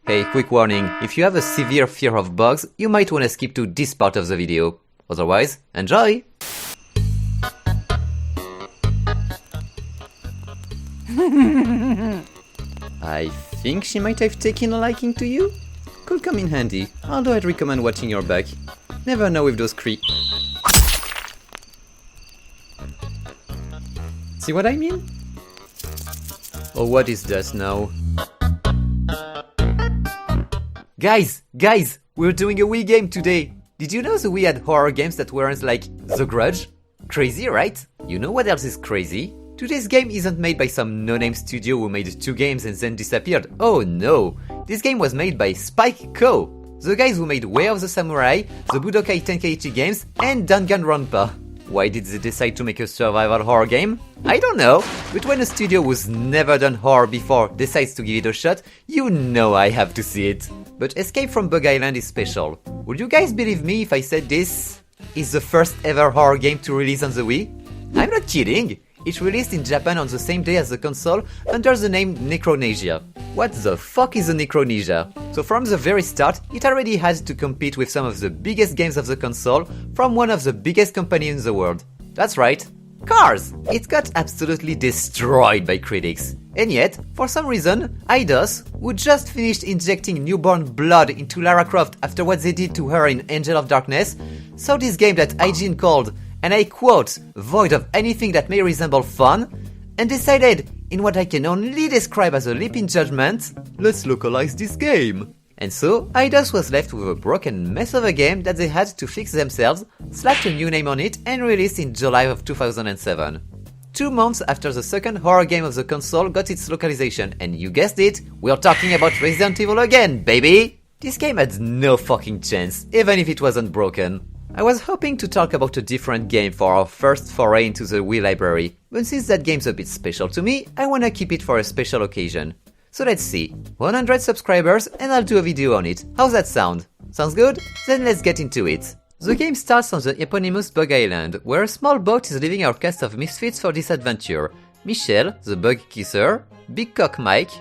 Hey, quick warning, if you have a severe fear of bugs, you might want to skip to this part of the video. Otherwise, enjoy! I think she might have taken a liking to you? Could come in handy, although I'd recommend watching your back. Never know with those See what I mean? Oh, what is that now? Guys! We're doing a Wii game today! Did you know the Wii had horror games that weren't like The Grudge? Crazy, right? You know what else is crazy? Today's game isn't made by some no-name studio who made 2 games and then disappeared. Oh no! This game was made by Spike Co., the guys who made Way of the Samurai, the Budokai Tenkaichi games, and Danganronpa. Why did they decide to make a survival horror game? I don't know, but when a studio who's never done horror before decides to give it a shot, you know I have to see it. But Escape from Bug Island is special. Would you guys believe me if I said this is the first ever horror game to release on the Wii? I'm not kidding! It released in Japan on the same day as the console under the name Necronesia. What the fuck is a Necronesia? So from the very start, it already had to compete with some of the biggest games of the console from one of the biggest companies in the world. That's right, Cars! It got absolutely destroyed by critics. And yet, for some reason, eidos, who just finished injecting newborn blood into Lara Croft after what they did to her in Angel of Darkness, saw this game that IGN called, and I quote, void of anything that may resemble fun, and decided, in what I can only describe as a leap in judgment, let's localize this game. And so, eidos was left with a broken mess of a game that they had to fix themselves, slapped a new name on it, and released in July of 2007. 2 months after the second horror game of the console got its localization, and you guessed it, we're talking about Resident Evil again, baby! This game had no fucking chance, even if it wasn't broken. I was hoping to talk about a different game for our first foray into the Wii library, but since that game's a bit special to me, I wanna keep it for a special occasion. So let's see, 100 subscribers and I'll do a video on it. How's that sound? Sounds good? Then let's get into it. The game starts on the eponymous Bug Island, where a small boat is leaving our cast of misfits for this adventure. Michel, the bug kisser, Big Cock Mike,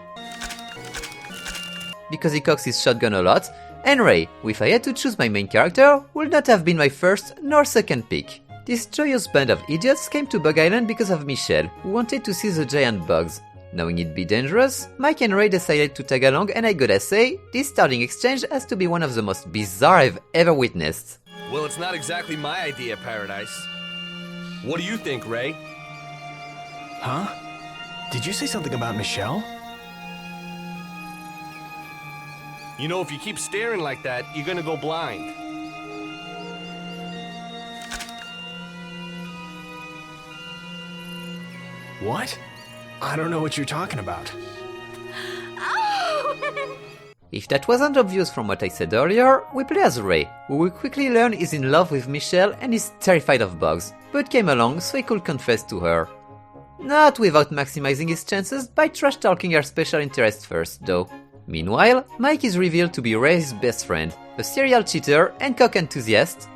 because he cocks his shotgun a lot, and Ray, who if I had to choose my main character, would not have been my first nor second pick. This joyous band of idiots came to Bug Island because of Michel, who wanted to see the giant bugs. Knowing it'd be dangerous, Mike and Ray decided to tag along, and I gotta say, this starting exchange has to be one of the most bizarre I've ever witnessed. Well, it's not exactly my idea of paradise. What do you think, Ray? Huh? Did you say something about Michelle? You know, if you keep staring like that, you're gonna go blind. What? I don't know what you're talking about. If that wasn't obvious from what I said earlier, we play as Ray, who we quickly learn is in love with Michelle and is terrified of bugs, but came along so he could confess to her. Not without maximizing his chances by trash-talking her special interest first, though. Meanwhile, Mike is revealed to be Ray's best friend, a serial cheater and cock enthusiast,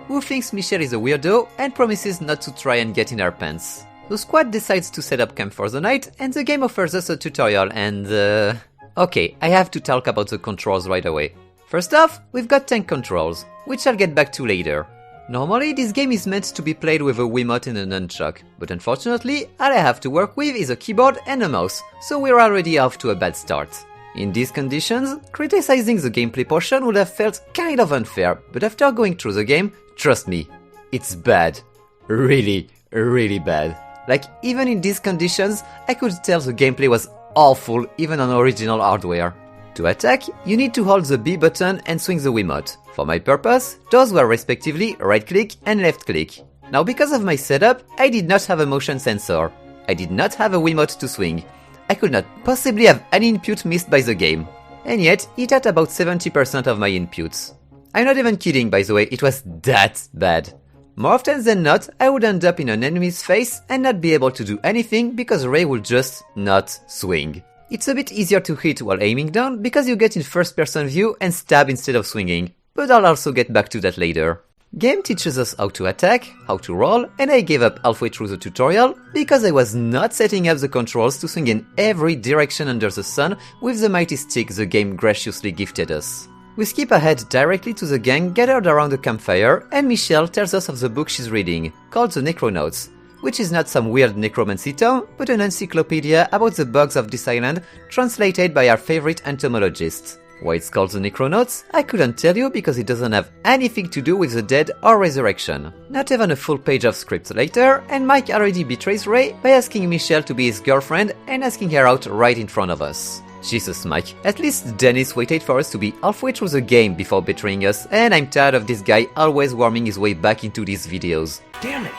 who thinks Michelle is a weirdo and promises not to try and get in her pants. The squad decides to set up camp for the night, and the game offers us a tutorial and okay, I have to talk about the controls right away. First off, we've got tank controls, which I'll get back to later. Normally, this game is meant to be played with a Wiimote and a nunchuck, but unfortunately, all I have to work with is a keyboard and a mouse, so we're already off to a bad start. In these conditions, criticizing the gameplay portion would have felt kind of unfair, but after going through the game, trust me, it's bad. Really, really bad. Like, even in these conditions, I could tell the gameplay was awful even on original hardware. To attack, you need to hold the B button and swing the Wiimote. For my purpose, those were respectively right click and left click. Now because of my setup, I did not have a motion sensor. I did not have a Wiimote to swing. I could not possibly have any input missed by the game. And yet, it had about 70% of my inputs. I'm not even kidding, by the way, it was that bad. More often than not, I would end up in an enemy's face and not be able to do anything because Ray would just not swing. It's a bit easier to hit while aiming down because you get in first person view and stab instead of swinging, but I'll also get back to that later. Game teaches us how to attack, how to roll, and I gave up halfway through the tutorial because I was not setting up the controls to swing in every direction under the sun with the mighty stick the game graciously gifted us. We skip ahead directly to the gang gathered around the campfire, and Michelle tells us of the book she's reading, called The Necronauts, which is not some weird necromancy tome, but an encyclopedia about the bugs of this island, translated by our favorite entomologist. Why it's called The Necronauts, I couldn't tell you because it doesn't have anything to do with the dead or resurrection. Not even a full page of script later, and Mike already betrays Ray by asking Michelle to be his girlfriend and asking her out right in front of us. Jesus, Mike, at least Dennis waited for us to be halfway through the game before betraying us, and I'm tired of this guy always worming his way back into these videos. Damn it!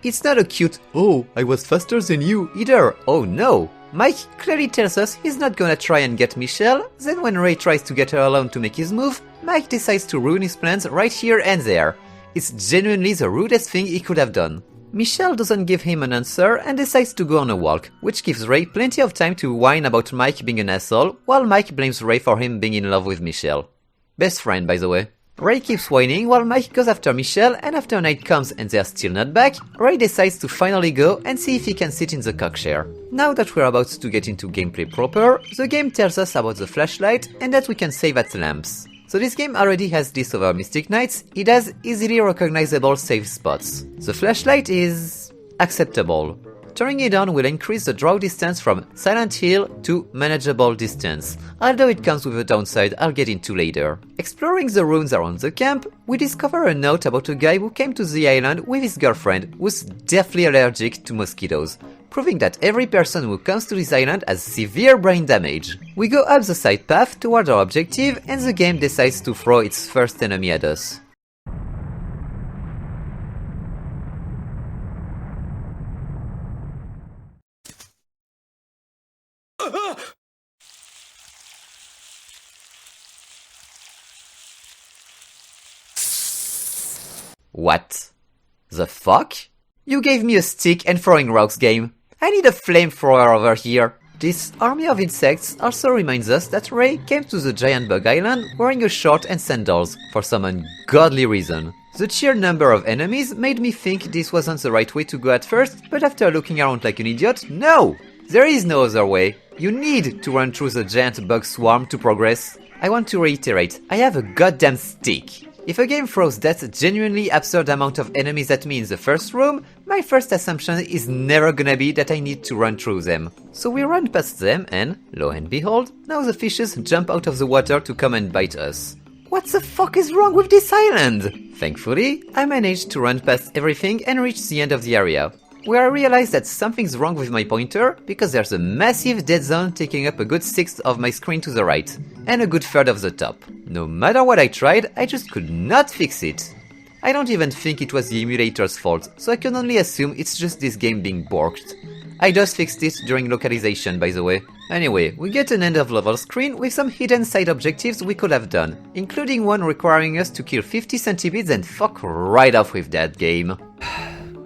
It's not a cute, "oh, I was faster than you" either, oh no! Mike clearly tells us he's not gonna try and get Michelle, then when Ray tries to get her alone to make his move, Mike decides to ruin his plans right here and there. It's genuinely the rudest thing he could have done. Michelle doesn't give him an answer and decides to go on a walk, which gives Ray plenty of time to whine about Mike being an asshole, while Mike blames Ray for him being in love with Michelle. Best friend, by the way. Ray keeps whining while Mike goes after Michelle, and after night comes and they're still not back, Ray decides to finally go and see if he can sit in the cockchair. Now that we're about to get into gameplay proper, the game tells us about the flashlight and that we can save at lamps. So this game already has this over Mystic Knights, it has easily recognizable save spots. The flashlight is acceptable. Turning it on will increase the draw distance from Silent Hill to manageable distance, although it comes with a downside I'll get into later. Exploring the ruins around the camp, we discover a note about a guy who came to the island with his girlfriend who's deathly allergic to mosquitoes, proving that every person who comes to this island has severe brain damage. We go up the side path toward our objective and the game decides to throw its first enemy at us. What? The fuck? You gave me a stick and throwing rocks game. I need a flamethrower over here. This army of insects also reminds us that Ray came to the giant bug island wearing a short and sandals for some ungodly reason. The sheer number of enemies made me think this wasn't the right way to go at first, but after looking around like an idiot, no! There is no other way. You need to run through the giant bug swarm to progress. I want to reiterate, I have a goddamn stick. If a game throws that genuinely absurd amount of enemies at me in the first room, my first assumption is never gonna be that I need to run through them. So we run past them and, lo and behold, now the fishes jump out of the water to come and bite us. What the fuck is wrong with this island? Thankfully, I managed to run past everything and reach the end of the area, where I realized that something's wrong with my pointer because there's a massive dead zone taking up a good sixth of my screen to the right, and a good third of the top. No matter what I tried, I just could not fix it. I don't even think it was the emulator's fault, so I can only assume it's just this game being borked. I just fixed it during localization, by the way. Anyway, we get an end of level screen with some hidden side objectives we could have done, including one requiring us to kill 50 centipedes and fuck right off with that game.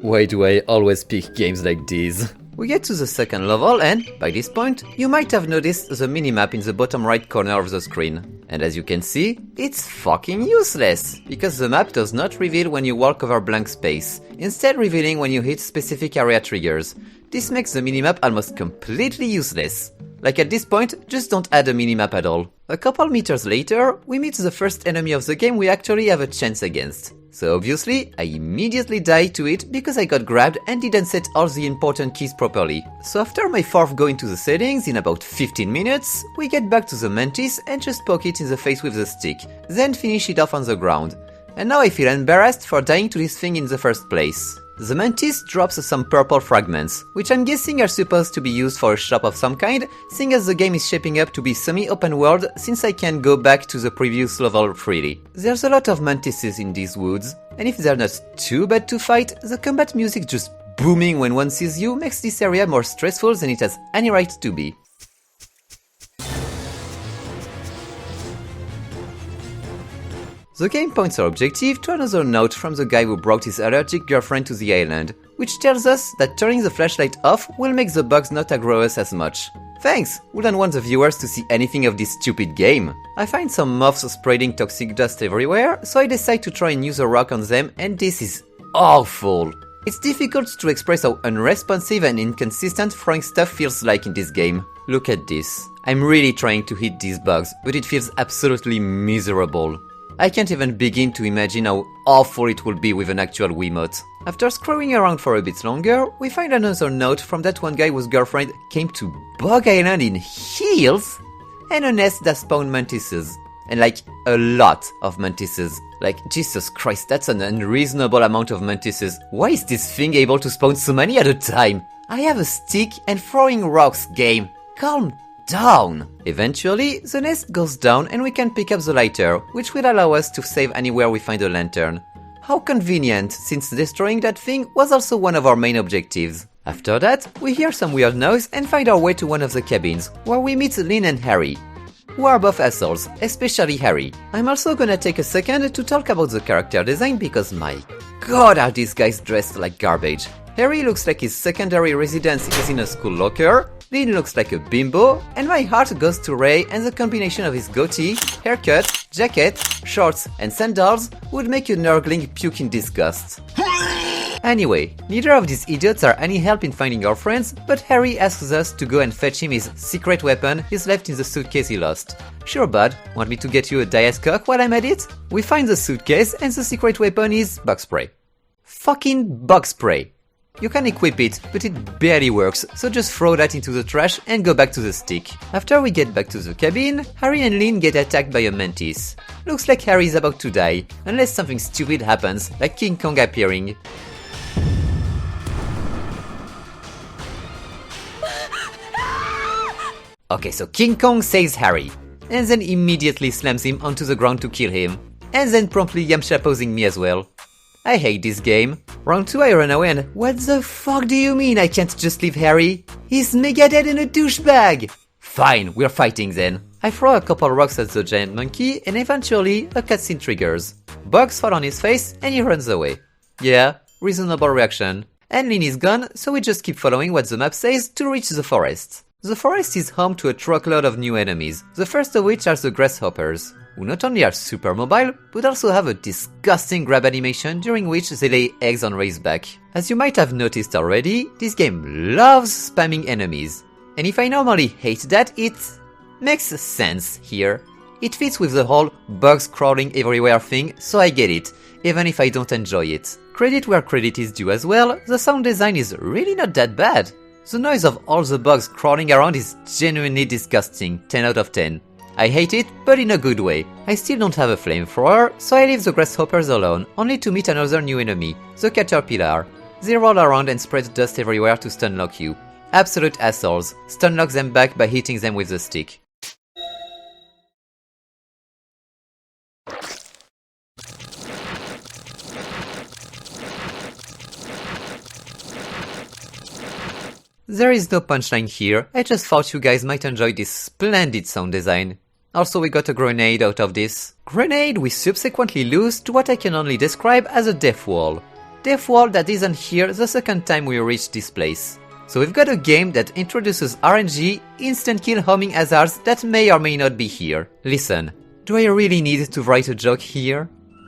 Why do I always pick games like these? We get to the second level and, by this point, you might have noticed the minimap in the bottom right corner of the screen. And as you can see, it's fucking useless, because the map does not reveal when you walk over blank space, instead revealing when you hit specific area triggers. This makes the minimap almost completely useless. Like at this point, just don't add a minimap at all. A couple meters later, we meet the first enemy of the game we actually have a chance against. So obviously, I immediately died to it because I got grabbed and didn't set all the important keys properly. So after my fourth go into the settings in about 15 minutes, we get back to the mantis and just poke it in the face with the stick, then finish it off on the ground. And now I feel embarrassed for dying to this thing in the first place. The mantis drops some purple fragments, which I'm guessing are supposed to be used for a shop of some kind, seeing as the game is shaping up to be semi-open world since I can go back to the previous level freely. There's a lot of mantises in these woods, and if they're not too bad to fight, the combat music just booming when one sees you makes this area more stressful than it has any right to be. The game points our objective to another note from the guy who brought his allergic girlfriend to the island, which tells us that turning the flashlight off will make the bugs not aggro us as much. Thanks! We don't want the viewers to see anything of this stupid game. I find some moths spreading toxic dust everywhere, so I decide to try and use a rock on them, and this is awful. It's difficult to express how unresponsive and inconsistent throwing stuff feels like in this game. Look at this. I'm really trying to hit these bugs, but it feels absolutely miserable. I can't even begin to imagine how awful it will be with an actual Wiimote. After scrolling around for a bit longer, we find another note from that one guy whose girlfriend came to Bug Island in heels, and a nest that spawned mantises. And like, a lot of mantises. Like, Jesus Christ, that's an unreasonable amount of mantises. Why is this thing able to spawn so many at a time? I have a stick and throwing rocks game. Calm down. Eventually, the nest goes down and we can pick up the lighter, which will allow us to save anywhere we find a lantern. How convenient, since destroying that thing was also one of our main objectives. After that, we hear some weird noise and find our way to one of the cabins, where we meet Lynn and Harry, who are both assholes, especially Harry. I'm also gonna take a second to talk about the character design because my god are these guys dressed like garbage. Harry looks like his secondary residence is in a school locker, Lynn looks like a bimbo, and my heart goes to Ray, and the combination of his goatee, haircut, jacket, shorts and sandals would make a nurgling puke in disgust. Anyway, neither of these idiots are any help in finding our friends, but Harry asks us to go and fetch him his secret weapon he's left in the suitcase he lost. Sure bud, want me to get you a Diet Coke while I'm at it? We find the suitcase and the secret weapon is bug spray. Fucking bug spray. You can equip it, but it barely works, so just throw that into the trash and go back to the stick. After we get back to the cabin, Harry and Lynn get attacked by a mantis. Looks like Harry is about to die, unless something stupid happens, like King Kong appearing. Okay, so King Kong saves Harry, and then immediately slams him onto the ground to kill him, and then promptly Yamcha posing me as well. I hate this game. Round 2 I run away and what the fuck do you mean I can't just leave Harry? He's mega dead and a douchebag! Fine, we're fighting then. I throw a couple rocks at the giant monkey and eventually a cutscene triggers. Bugs fall on his face and he runs away. Yeah, reasonable reaction. And Lynn is gone, so we just keep following what the map says to reach the forest. The forest is home to a truckload of new enemies, the first of which are the grasshoppers, who not only are super mobile, but also have a disgusting grab animation during which they lay eggs on Ray's back. As you might have noticed already, this game loves spamming enemies. And if I normally hate that, it makes sense here. It fits with the whole bugs crawling everywhere thing, so I get it, even if I don't enjoy it. Credit where credit is due as well, the sound design is really not that bad. The noise of all the bugs crawling around is genuinely disgusting, 10 out of 10. I hate it, but in a good way. I still don't have a flamethrower, so I leave the grasshoppers alone, only to meet another new enemy, the caterpillar. They roll around and spread dust everywhere to stunlock you. Absolute assholes. Stunlock them back by hitting them with the stick. There is no punchline here, I just thought you guys might enjoy this splendid sound design. Also we got a grenade out of this. Grenade we subsequently lose to what I can only describe as a death wall. Death wall that isn't here the second time we reach this place. So we've got a game that introduces RNG, instant kill homing hazards that may or may not be here. Listen, do I really need to write a joke here?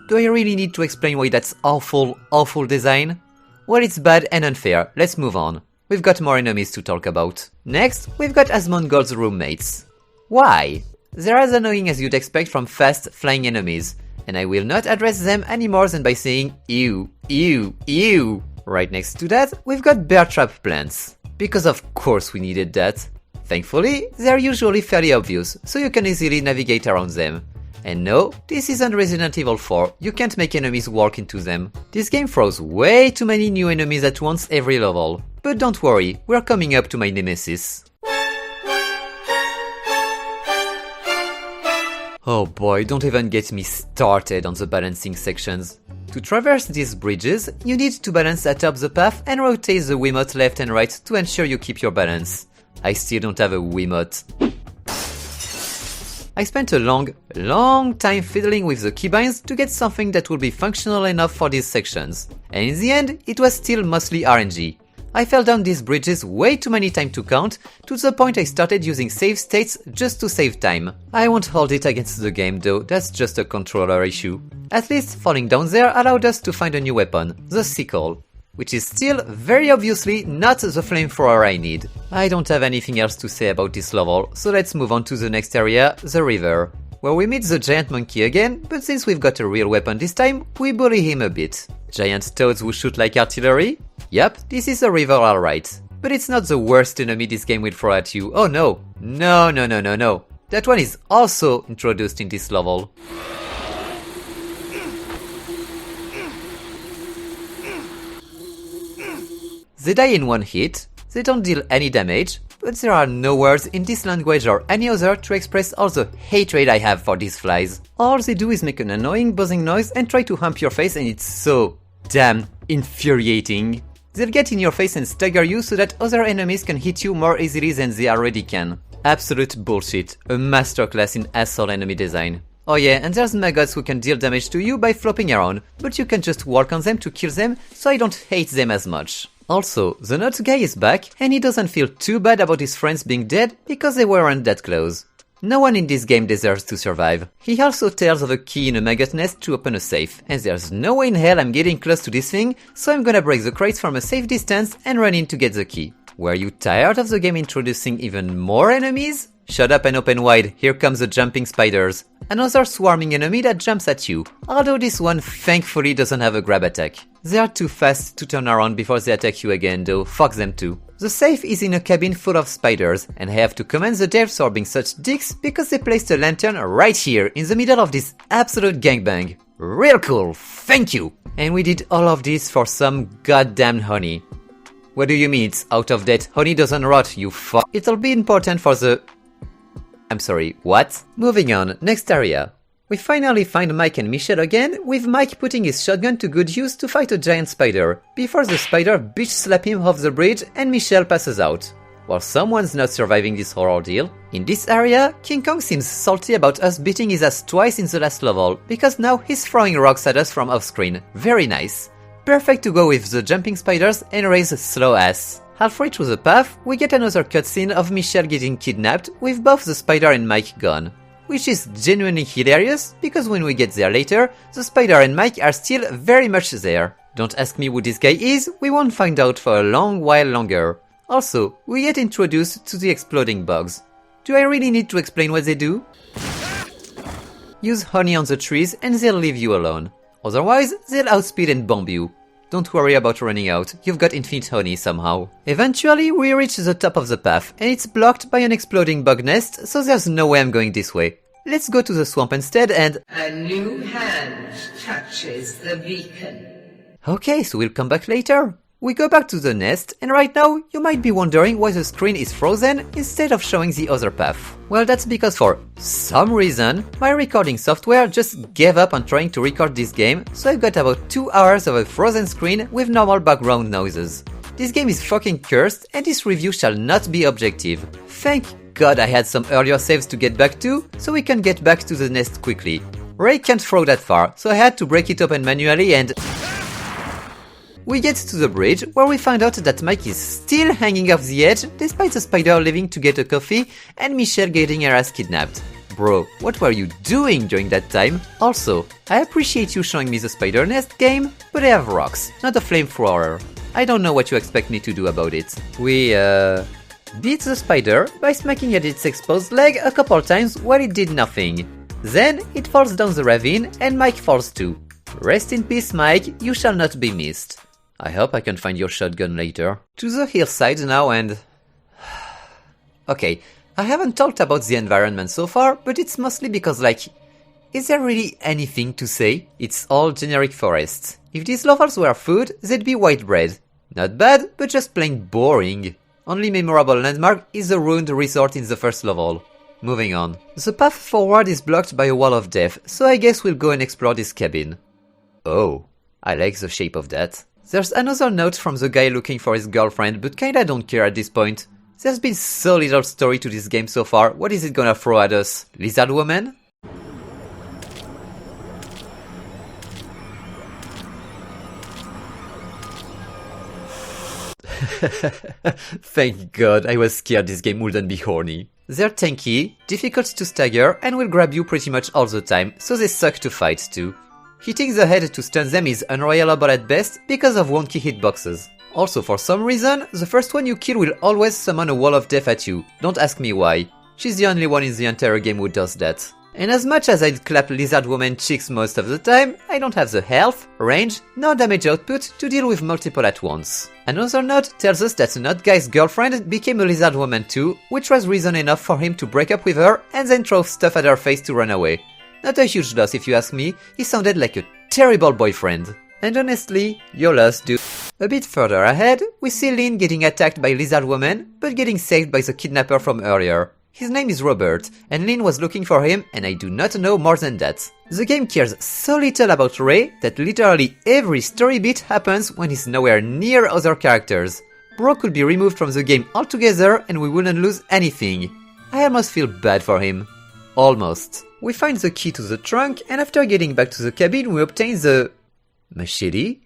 Do I really need to explain why that's awful design? Well, it's bad and unfair, let's move on. We've got more enemies to talk about. Next, we've got Asmongold's roommates. Why? They're as annoying as you'd expect from fast, flying enemies, and I will not address them any more than by saying ew, ew, ew. Right next to that, we've got bear trap plants. Because of course we needed that. Thankfully, they're usually fairly obvious, so you can easily navigate around them. And no, this isn't Resident Evil 4, you can't make enemies walk into them. This game throws way too many new enemies at once every level. But don't worry, we're coming up to my nemesis. Oh boy, don't even get me started on the balancing sections. To traverse these bridges, you need to balance atop the path and rotate the Wiimote left and right to ensure you keep your balance. I still don't have a Wiimote. I spent a long time fiddling with the keybinds to get something that would be functional enough for these sections. And in the end, it was still mostly RNG. I fell down these bridges way too many times to count, to the point I started using save states just to save time. I won't hold it against the game though, that's just a controller issue. At least falling down there allowed us to find a new weapon, the sickle, which is still very obviously not the flamethrower I need. I don't have anything else to say about this level, so let's move on to the next area, the river, where we meet the giant monkey again, but since we've got a real weapon this time, we bully him a bit. Giant toads who shoot like artillery? Yup, this is a river alright. But it's not the worst enemy this game will throw at you, oh no. No. That one is also introduced in this level. They die in one hit, they don't deal any damage, but there are no words in this language or any other to express all the hatred I have for these flies. All they do is make an annoying buzzing noise and try to hump your face, and it's so damn infuriating. They'll get in your face and stagger you so that other enemies can hit you more easily than they already can. Absolute bullshit, a masterclass in asshole enemy design. Oh yeah, and there's maggots who can deal damage to you by flopping around, but you can just walk on them to kill them, so I don't hate them as much. Also, the nuts guy is back, and he doesn't feel too bad about his friends being dead because they weren't that close. No one in this game deserves to survive. He also tells of a key in a maggot nest to open a safe, and there's no way in hell I'm getting close to this thing, so I'm gonna break the crates from a safe distance and run in to get the key. Were you tired of the game introducing even more enemies? Shut up and open wide, here comes the jumping spiders. Another swarming enemy that jumps at you, although this one thankfully doesn't have a grab attack. They are too fast to turn around before they attack you again though, fuck them too. The safe is in a cabin full of spiders, and I have to commend the devs for being such dicks because they placed a lantern right here in the middle of this absolute gangbang. Real cool, thank you! And we did all of this for some goddamn honey. What do you mean it's out of date? Honey doesn't rot, you fuck. It'll be important for the... I'm sorry, what? Moving on, next area. We finally find Mike and Michelle again, with Mike putting his shotgun to good use to fight a giant spider, before the spider bitch slap him off the bridge and Michelle passes out. While someone's not surviving this whole ordeal, in this area, King Kong seems salty about us beating his ass twice in the last level, because now he's throwing rocks at us from off-screen. Very nice. Perfect to go with the jumping spiders and raise slow ass. Halfway through the path, we get another cutscene of Michelle getting kidnapped with both the spider and Mike gone. Which is genuinely hilarious, because when we get there later, the spider and Mike are still very much there. Don't ask me who this guy is, we won't find out for a long while longer. Also, we get introduced to the exploding bugs. Do I really need to explain what they do? Use honey on the trees and they'll leave you alone. Otherwise, they'll outspeed and bomb you. Don't worry about running out, you've got infinite honey somehow. Eventually, we reach the top of the path, and it's blocked by an exploding bug nest, so there's no way I'm going this way. Let's go to the swamp instead and... A new hand touches the beacon. Okay, so we'll come back later. We go back to the nest, and right now, you might be wondering why the screen is frozen instead of showing the other path. Well, that's because for some reason, my recording software just gave up on trying to record this game, so I've got about 2 hours of a frozen screen with normal background noises. This game is fucking cursed, and this review shall not be objective. Thank God I had some earlier saves to get back to, so we can get back to the nest quickly. Ray can't throw that far, so I had to break it open manually and... We get to the bridge, where we find out that Mike is still hanging off the edge, despite the spider leaving to get a coffee, and Michelle getting her ass kidnapped. Bro, what were you doing during that time? Also, I appreciate you showing me the spider nest game, but I have rocks, not a flamethrower. I don't know what you expect me to do about it. We, beat the spider by smacking at its exposed leg a couple times while it did nothing. Then, it falls down the ravine, and Mike falls too. Rest in peace, Mike, you shall not be missed. I hope I can find your shotgun later. To the hillside now and... Okay, I haven't talked about the environment so far, but it's mostly because like... Is there really anything to say? It's all generic forests. If these levels were food, they'd be white bread. Not bad, but just plain boring. Only memorable landmark is the ruined resort in the first level. Moving on. The path forward is blocked by a wall of death, so I guess we'll go and explore this cabin. Oh, I like the shape of that. There's another note from the guy looking for his girlfriend, but kinda don't care at this point. There's been so little story to this game so far, what is it gonna throw at us? Lizard woman? Thank God, I was scared this game wouldn't be horny. They're tanky, difficult to stagger, and will grab you pretty much all the time, so they suck to fight too. Hitting the head to stun them is unreliable at best because of wonky hitboxes. Also, for some reason, the first one you kill will always summon a wall of death at you. Don't ask me why. She's the only one in the entire game who does that. And as much as I'd clap Lizard Woman cheeks most of the time, I don't have the health, range, nor damage output to deal with multiple at once. Another note tells us that the Nut Guy's girlfriend became a Lizard Woman too, which was reason enough for him to break up with her and then throw stuff at her face to run away. Not a huge loss if you ask me, he sounded like a terrible boyfriend. And honestly, your loss dude. A bit further ahead, we see Lynn getting attacked by Lizard Woman, but getting saved by the kidnapper from earlier. His name is Robert, and Lynn was looking for him, and I do not know more than that. The game cares so little about Ray that literally every story beat happens when he's nowhere near other characters. Bro could be removed from the game altogether and we wouldn't lose anything. I almost feel bad for him. Almost. We find the key to the trunk, and after getting back to the cabin we obtain the... machete?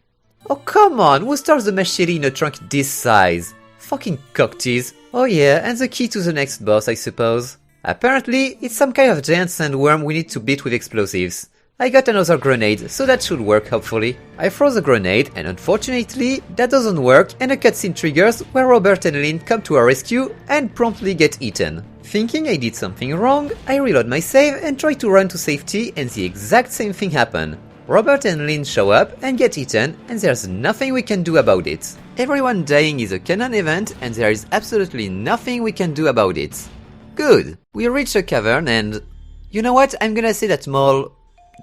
Oh come on, who stores the machete in a trunk this size? Fucking cocktease. Oh yeah, and the key to the next boss, I suppose. Apparently, it's some kind of giant sandworm we need to beat with explosives. I got another grenade, so that should work, hopefully. I throw the grenade, and unfortunately, that doesn't work, and a cutscene triggers where Robert and Lynn come to our rescue and promptly get eaten. Thinking I did something wrong, I reload my save and try to run to safety, and the exact same thing happened. Robert and Lynn show up and get eaten, and there's nothing we can do about it. Everyone dying is a canon event, and there is absolutely nothing we can do about it. Good! We reach a cavern and... You know what? I'm gonna say that mole...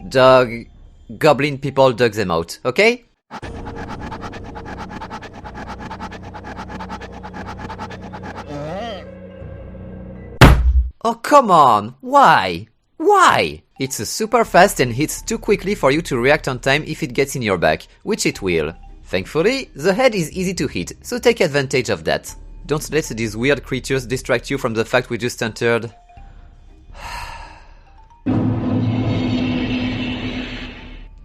dog... goblin people dug them out, okay? Oh come on! Why? Why? It's super fast and hits too quickly for you to react on time if it gets in your back, which it will. Thankfully, the head is easy to hit, so take advantage of that. Don't let these weird creatures distract you from the fact we just entered.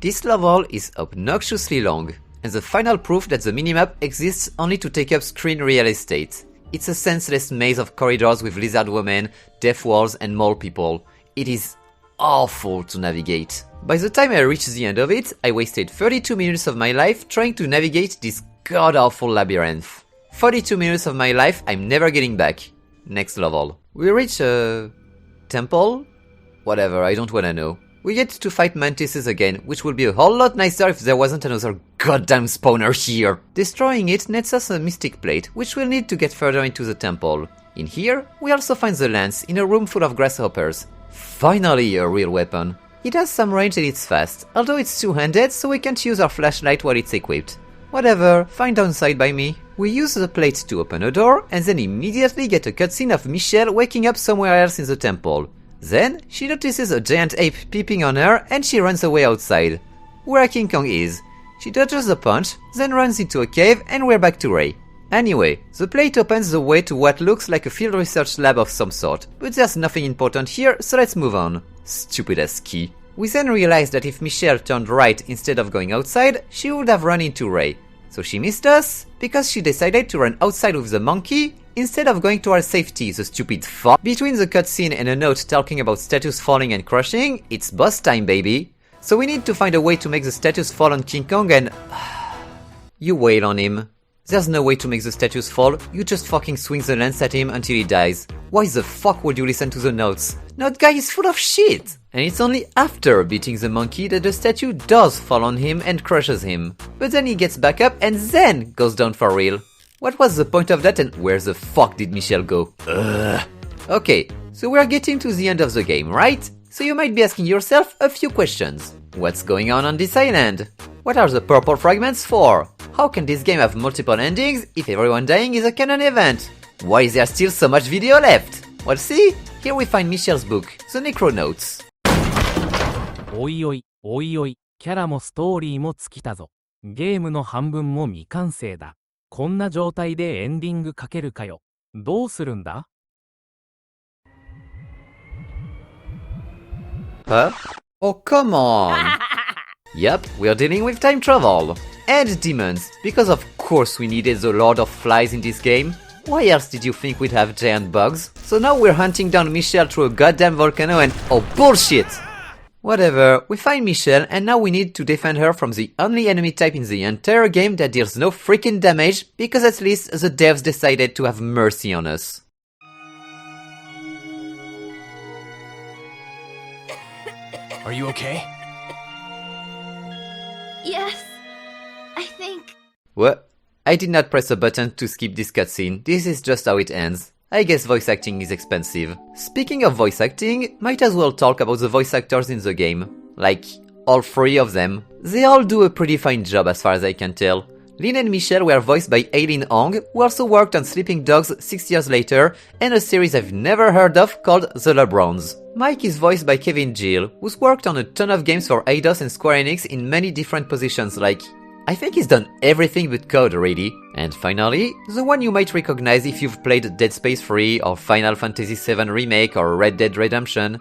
This level is obnoxiously long, and the final proof that the minimap exists only to take up screen real estate. It's a senseless maze of corridors with lizard women, death walls and mole people. It is awful to navigate. By the time I reached the end of it, I wasted 32 minutes of my life trying to navigate this god-awful labyrinth. 42 minutes of my life I'm never getting back. Next level. We reach a... temple? Whatever, I don't wanna know. We get to fight mantises again, which would be a whole lot nicer if there wasn't another goddamn spawner here. Destroying it nets us a mystic plate, which we'll need to get further into the temple. In here, we also find the lance in a room full of grasshoppers. Finally a real weapon. It has some range and it's fast, although it's two-handed so we can't use our flashlight while it's equipped. Whatever, fine downside by me. We use the plate to open a door and then immediately get a cutscene of Michelle waking up somewhere else in the temple. Then she notices a giant ape peeping on her and she runs away outside. Where King Kong is. She dodges the punch, then runs into a cave and we're back to Ray. Anyway, the plate opens the way to what looks like a field research lab of some sort, but there's nothing important here, so let's move on. Stupid ass key. We then realize that if Michelle turned right instead of going outside, she would have run into Ray. So she missed us, because she decided to run outside with the monkey, instead of going to our safety, the stupid fuck. Between the cutscene and a note talking about statues falling and crushing, it's boss time, baby. So we need to find a way to make the statues fall on King Kong and... You wail on him. There's no way to make the statues fall, you just fucking swing the lance at him until he dies. Why the fuck would you listen to the notes? Nut Guy is full of shit! And it's only after beating the monkey that the statue does fall on him and crushes him. But then he gets back up and then goes down for real. What was the point of that and where the fuck did Michelle go? Ugh. Okay, so we're getting to the end of the game, right? So you might be asking yourself a few questions. What's going on this island? What are the purple fragments for? How can this game have multiple endings if everyone dying is a canon event? Why is there still so much video left? Well see, here we find Michelle's book, the Necro Notes. おいおい、おいおい、キャラもストーリーも尽きたぞ。ゲームの半分も未完成だ。こんな状態でエンディングかけるかよ。どうするんだ Huh? Oh, come on! Yup, we're dealing with time travel. And demons, because of course we needed the Lord of Flies in this game. Why else did you think we'd have giant bugs? So now we're hunting down Michelle through a goddamn volcano and oh bullshit! Whatever, we find Michelle and now we need to defend her from the only enemy type in the entire game that deals no freaking damage, because at least the devs decided to have mercy on us. Are you okay? Yes, I think. What? I did not press a button to skip this cutscene, this is just how it ends. I guess voice acting is expensive. Speaking of voice acting, might as well talk about the voice actors in the game. Like, all three of them. They all do a pretty fine job as far as I can tell. Lynn and Michelle were voiced by Aileen Hong, who also worked on Sleeping Dogs 6 years later, and a series I've never heard of called The LeBrons. Mike is voiced by Kevin Gill, who's worked on a ton of games for Eidos and Square Enix in many different positions, like... I think he's done everything but code already. And finally, the one you might recognize if you've played Dead Space 3 or Final Fantasy VII Remake or Red Dead Redemption,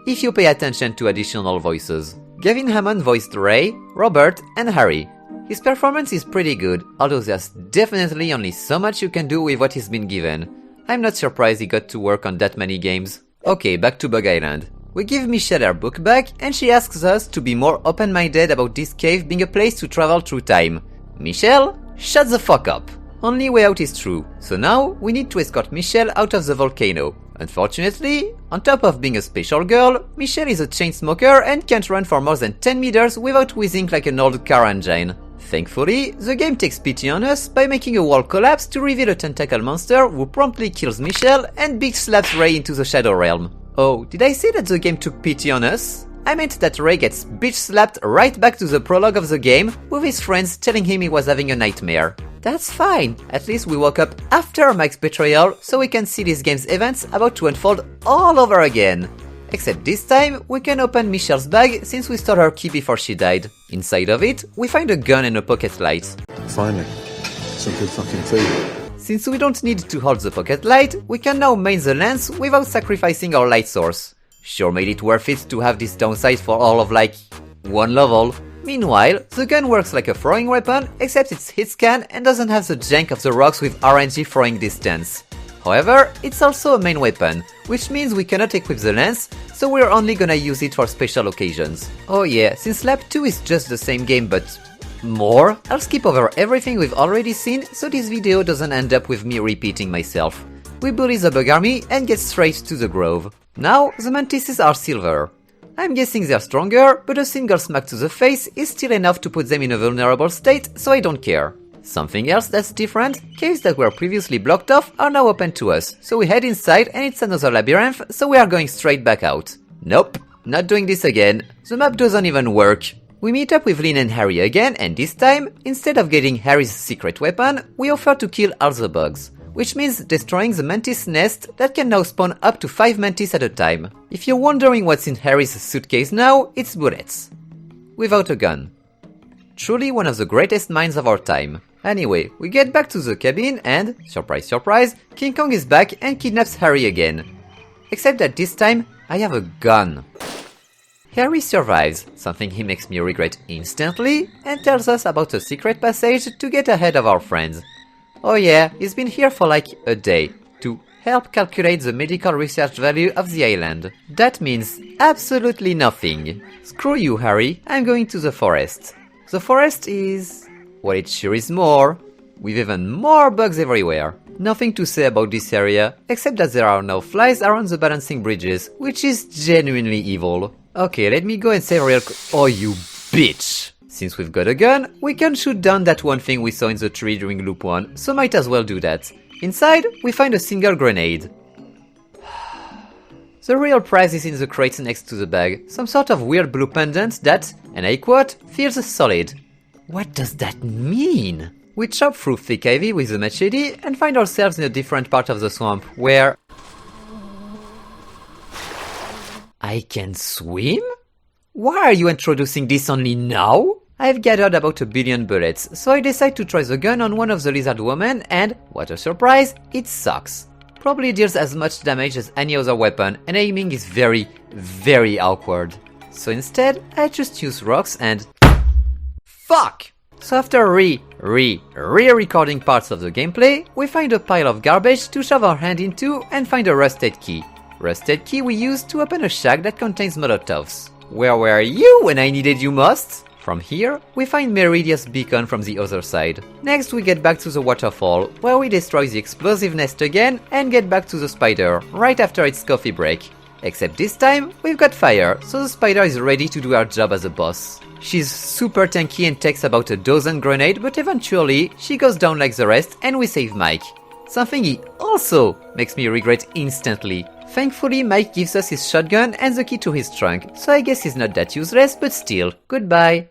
if you pay attention to additional voices. Gavin Hammond voiced Ray, Robert, and Harry. His performance is pretty good, although there's definitely only so much you can do with what he's been given. I'm not surprised he got to work on that many games. Okay, back to Bug Island. We give Michelle her book back, and she asks us to be more open-minded about this cave being a place to travel through time. Michelle, shut the fuck up. Only way out is through, so now we need to escort Michelle out of the volcano. Unfortunately, on top of being a special girl, Michelle is a chain smoker and can't run for more than 10 meters without whizzing like an old car engine. Thankfully, the game takes pity on us by making a wall collapse to reveal a tentacle monster who promptly kills Michelle and bitch slaps Ray into the Shadow Realm. Oh, did I say that the game took pity on us? I meant that Ray gets bitch slapped right back to the prologue of the game, with his friends telling him he was having a nightmare. That's fine, at least we woke up after Mike's betrayal, so we can see this game's events about to unfold all over again. Except this time, we can open Michelle's bag since we stole her key before she died. Inside of it, we find a gun and a pocket light. Finally, some good fucking food. Since we don't need to hold the pocket light, we can now main the lens without sacrificing our light source. Sure made it worth it to have this downside for all of like, one level. Meanwhile, the gun works like a throwing weapon, except it's hit scan and doesn't have the jank of the rocks with RNG throwing distance. However, it's also a main weapon, which means we cannot equip the lens, so we're only gonna use it for special occasions. Oh yeah, since Lab 2 is just the same game but... more? I'll skip over everything we've already seen, so this video doesn't end up with me repeating myself. We bully the bug army and get straight to the grove. Now, the mantises are silver. I'm guessing they're stronger, but a single smack to the face is still enough to put them in a vulnerable state, so I don't care. Something else that's different, caves that were previously blocked off are now open to us, so we head inside and it's another labyrinth, so we are going straight back out. Nope, not doing this again. The map doesn't even work. We meet up with Lynn and Harry again, and this time, instead of getting Harry's secret weapon, we offer to kill all the bugs, which means destroying the mantis nest that can now spawn up to 5 mantis at a time. If you're wondering what's in Harry's suitcase now, it's bullets. Without a gun. Truly one of the greatest minds of our time. Anyway, we get back to the cabin and, surprise surprise, King Kong is back and kidnaps Harry again. Except that this time, I have a gun. Harry survives, something he makes me regret instantly, and tells us about a secret passage to get ahead of our friends. Oh yeah, he's been here for like a day, to help calculate the medical research value of the island. That means absolutely nothing. Screw you, Harry, I'm going to the forest. The forest is... well, it sure is more, with even more bugs everywhere. Nothing to say about this area, except that there are no flies around the balancing bridges, which is genuinely evil. Okay, let me go and say real oh you bitch! Since we've got a gun, we can shoot down that one thing we saw in the tree during loop 1, so might as well do that. Inside, we find a single grenade. The real prize is in the crates next to the bag, some sort of weird blue pendant that, and I quote, feels solid. What does that mean? We chop through thick ivy with a machete and find ourselves in a different part of the swamp where... I can swim? Why are you introducing this only now? I've gathered about 1 billion bullets, so I decide to try the gun on one of the lizard women and, what a surprise, it sucks. probably deals as much damage as any other weapon, and aiming is very, very awkward. So instead, I just use rocks and... Fuck! So after re-recording parts of the gameplay, we find a pile of garbage to shove our hand into and find a rusted key. Rusted key we use to open a shack that contains molotovs. Where were you when I needed you most? From here, we find Meridia's beacon from the other side. Next we get back to the waterfall, where we destroy the explosive nest again and get back to the spider, right after its coffee break. Except this time, we've got fire, so the spider is ready to do her job as a boss. She's super tanky and takes about a dozen grenades, but eventually, she goes down like the rest and we save Mike. Something he also makes me regret instantly. Thankfully, Mike gives us his shotgun and the key to his trunk, so I guess he's not that useless, but still, goodbye.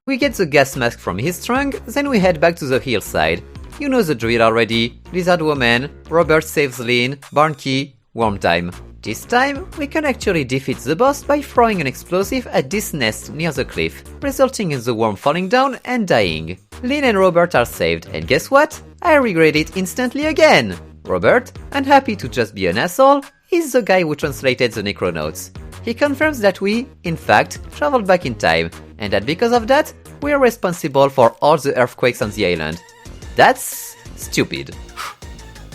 We get the gas mask from his trunk, then we head back to the hillside. You know the drill already: Lizard Woman, Robert saves Lynn, Barn Key, Worm Time. This time, we can actually defeat the boss by throwing an explosive at this nest near the cliff, resulting in the worm falling down and dying. Lynn and Robert are saved, and guess what? I regret it instantly again! Robert, unhappy to just be an asshole, is the guy who translated the Necronotes. He confirms that we, in fact, traveled back in time, and that because of that, we are responsible for all the earthquakes on the island. That's stupid.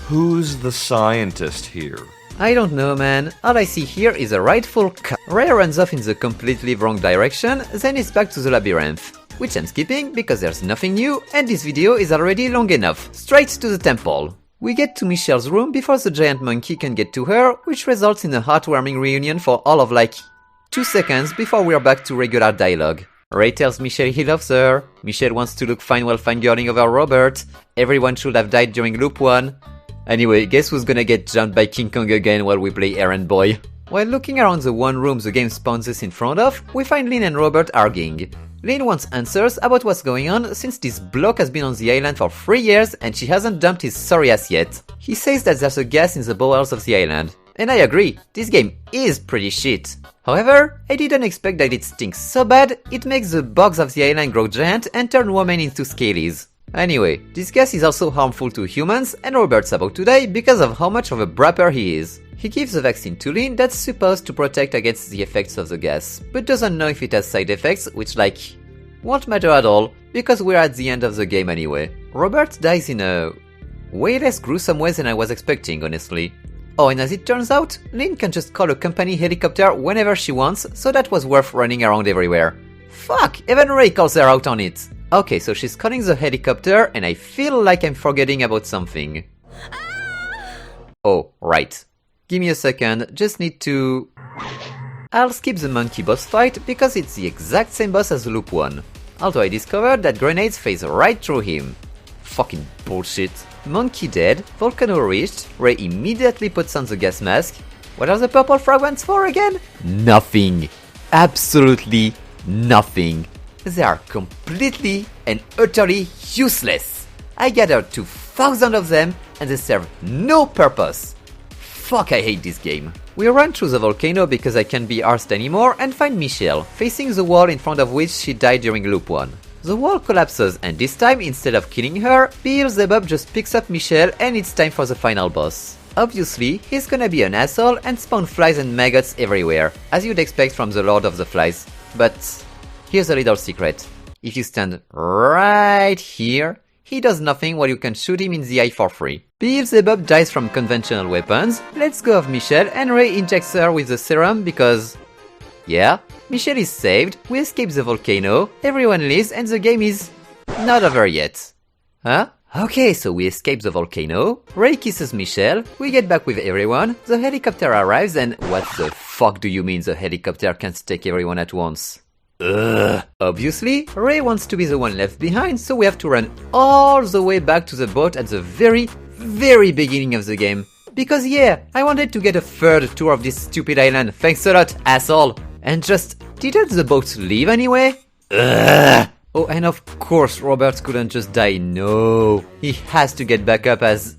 Who's the scientist here? I don't know, man. All I see here is a rightful Ray runs off in the completely wrong direction, then is back to the labyrinth. Which I'm skipping because there's nothing new and this video is already long enough. Straight to the temple. We get to Michelle's room before the giant monkey can get to her, which results in a heartwarming reunion for all of like 2 seconds before we're back to regular dialogue. Ray tells Michelle he loves her. Michelle wants to look fine while fangirling over Robert. Everyone should have died during loop 1. Anyway, guess who's gonna get jumped by King Kong again while we play Errand Boy? While looking around the one room the game spawns us in front of, we find Lynn and Robert arguing. Lynn wants answers about what's going on since this bloke has been on the island for 3 years and she hasn't dumped his sorry ass yet. He says that there's a gas in the bowels of the island. And I agree, this game is pretty shit. However, I didn't expect that it stinks so bad, it makes the bugs of the island grow giant and turn women into scalies. Anyway, this gas is also harmful to humans and Robert's about to die because of how much of a brapper he is. He gives the vaccine to Lynn that's supposed to protect against the effects of the gas, but doesn't know if it has side effects, which won't matter at all, because we're at the end of the game anyway. Robert dies in a way less gruesome way than I was expecting, honestly. Oh, and as it turns out, Lynn can just call a company helicopter whenever she wants, so that was worth running around everywhere. Fuck, even Ray calls her out on it. Okay, so she's calling the helicopter, and I feel like I'm forgetting about something. Oh, right. Give me a second, just need to... I'll skip the monkey boss fight because it's the exact same boss as loop 1. Although I discovered that grenades phase right through him. Fucking bullshit. Monkey dead, Volcano reached, Ray immediately puts on the gas mask. What are the purple fragments for again? Nothing. Absolutely nothing. They are completely and utterly useless. I gathered 2,000 of them and they serve no purpose. Fuck, I hate this game. We run through the volcano because I can't be arsed anymore and find Michelle, facing the wall in front of which she died during loop 1. The wall collapses and this time, instead of killing her, Beelzebub just picks up Michelle and it's time for the final boss. Obviously, he's gonna be an asshole and spawn flies and maggots everywhere, as you'd expect from the Lord of the Flies. But here's a little secret. If you stand right here, he does nothing while you can shoot him in the eye for free. Beelzebub dies from conventional weapons, lets go of Michelle and Ray injects her with the serum because... yeah, Michelle is saved, we escape the volcano, everyone leaves and the game is... not over yet. Huh? Okay, so we escape the volcano, Ray kisses Michelle, we get back with everyone, the helicopter arrives and... what the fuck do you mean the helicopter can't take everyone at once? Ugh. Obviously, Ray wants to be the one left behind, so we have to run all the way back to the boat at the very beginning of the game. Because yeah, I wanted to get a third tour of this stupid island, thanks a lot, asshole. And just, didn't the boat leave anyway? Ugh. Oh, and of course Robert couldn't just die, no. He has to get back up as,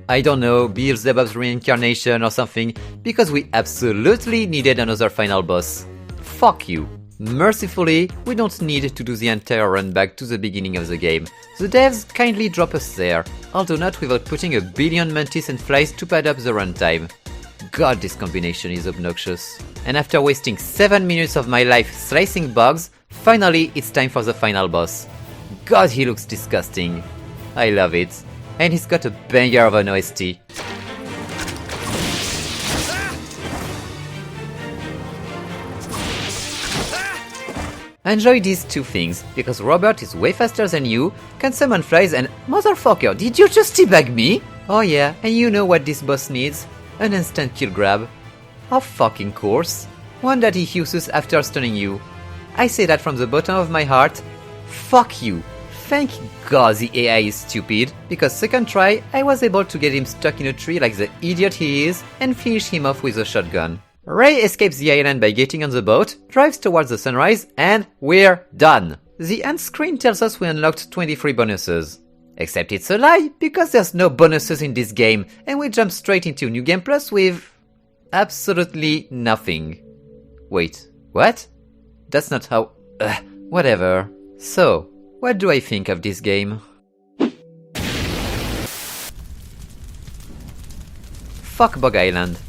I don't know, Beelzebub's reincarnation or something, because we absolutely needed another final boss. Fuck you. Mercifully, we don't need to do the entire run back to the beginning of the game. The devs kindly drop us there, although not without putting a billion mantis and flies to pad up the runtime. God, this combination is obnoxious. And after wasting 7 minutes of my life slicing bugs, finally it's time for the final boss. God, he looks disgusting. I love it. And he's got a banger of an OST. Enjoy these two things, because Robert is way faster than you, can summon flies and— Motherfucker, did you just teabag me? Oh yeah, and you know what this boss needs? An instant kill grab. Of fucking course. One that he uses after stunning you. I say that from the bottom of my heart. Fuck you. Thank God the AI is stupid, because second try I was able to get him stuck in a tree like the idiot he is and finish him off with a shotgun. Ray escapes the island by getting on the boat, drives towards the sunrise, and we're done. The end screen tells us we unlocked 23 bonuses. Except it's a lie, because there's no bonuses in this game, and we jump straight into New Game Plus with absolutely nothing. Wait, what? That's not how— whatever. So, what do I think of this game? Fuck Bog Island.